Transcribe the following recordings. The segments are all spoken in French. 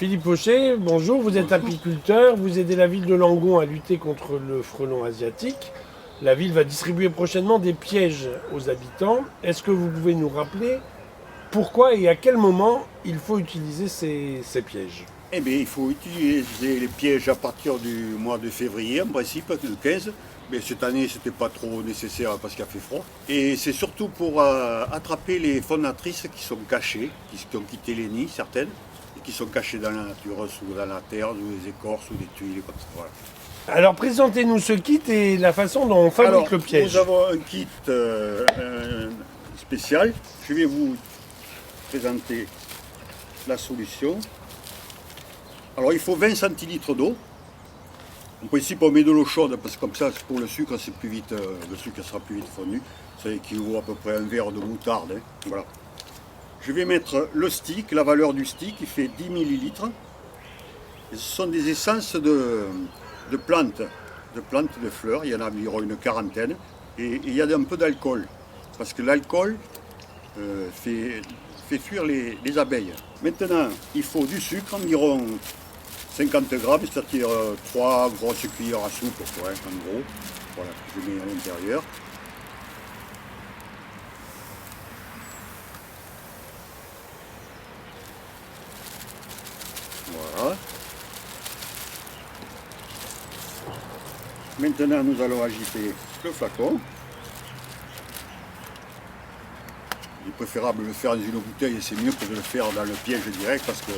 Philippe Pochet, bonjour, vous êtes apiculteur, vous aidez la ville de Langon à lutter contre le frelon asiatique. La ville va distribuer prochainement des pièges aux habitants. Est-ce que vous pouvez nous rappeler pourquoi et à quel moment il faut utiliser ces pièges? Eh bien, il faut utiliser les pièges à partir du mois de février, en principe, le 15. Mais cette année, ce n'était pas trop nécessaire parce qu'il a fait froid. Et c'est surtout pour attraper les fondatrices qui sont cachées, qui ont quitté les nids, certaines, et qui sont cachées dans la nature, sous dans la terre, sous les écorces, sous des tuiles, comme ça. Voilà. Alors présentez-nous ce kit et la façon dont on fabrique le piège. Nous avons un kit spécial. Je vais vous présenter la solution. Alors il faut 20 centilitres d'eau. En principe on met de l'eau chaude parce que comme ça pour le sucre c'est plus vite, le sucre sera plus vite fondu. Ça équivaut à peu près à un verre de moutarde. Hein. Voilà. Je vais mettre le stick, la valeur du stick qui fait 10 millilitres. Et ce sont des essences de plantes, de fleurs. Il y en a environ une quarantaine. Et il y a un peu d'alcool. Parce que l'alcool fait fuir les abeilles. Maintenant, il faut du sucre, environ 50 grammes, c'est-à-dire 3 grosses cuillères à soupe, ouais, en gros. Voilà, je mets à l'intérieur. Voilà. Maintenant, nous allons agiter le flacon. Il est préférable de le faire dans une bouteille, c'est mieux que de le faire dans le piège direct parce que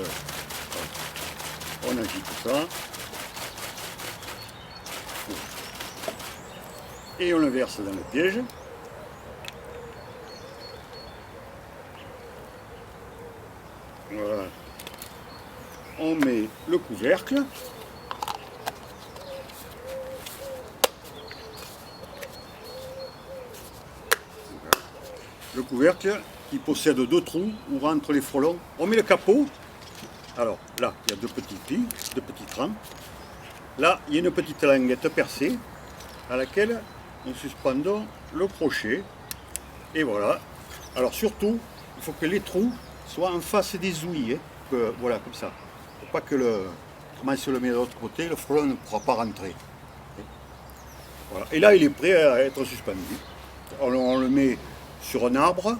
on agite ça. Et on le verse dans le piège. Voilà. On met le couvercle. Le couvercle qui possède 2 trous où rentrent les frelons. On met le capot. Alors là, il y a 2 petits plis, 2 petits crans. Là, il y a une petite languette percée à laquelle nous suspendons le crochet. Et voilà. Alors surtout, il faut que les trous soient en face des ouïes. Hein, voilà, comme ça. Il ne faut pas que comment on se le met de l'autre côté, le frelon ne pourra pas rentrer. Voilà. Et là, il est prêt à être suspendu. On le met sur un arbre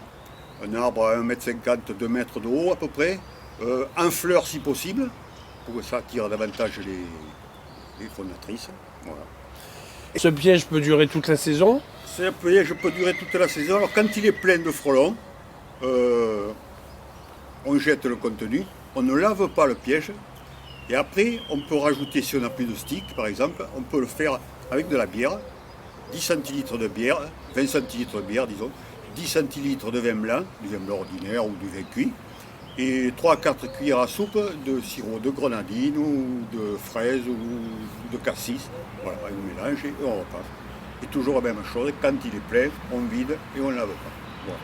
à 1,50 m, 2 mètres de haut à peu près, en fleurs si possible, pour que ça attire davantage les fondatrices. Voilà. Ce piège peut durer toute la saison? Ce piège peut durer toute la saison. Alors quand il est plein de frelons, on jette le contenu, on ne lave pas le piège, et après on peut rajouter, si on n'a plus de stick par exemple, on peut le faire avec de la bière, 10 centilitres de bière, 20 centilitres de bière disons, 10 centilitres de vin blanc, du vin blanc ordinaire ou du vin cuit, et 3 à 4 cuillères à soupe de sirop de grenadine ou de fraise ou de cassis. Voilà, on mélange et on repasse. Et toujours la même chose, quand il est plein, on vide et on ne lave pas. Voilà.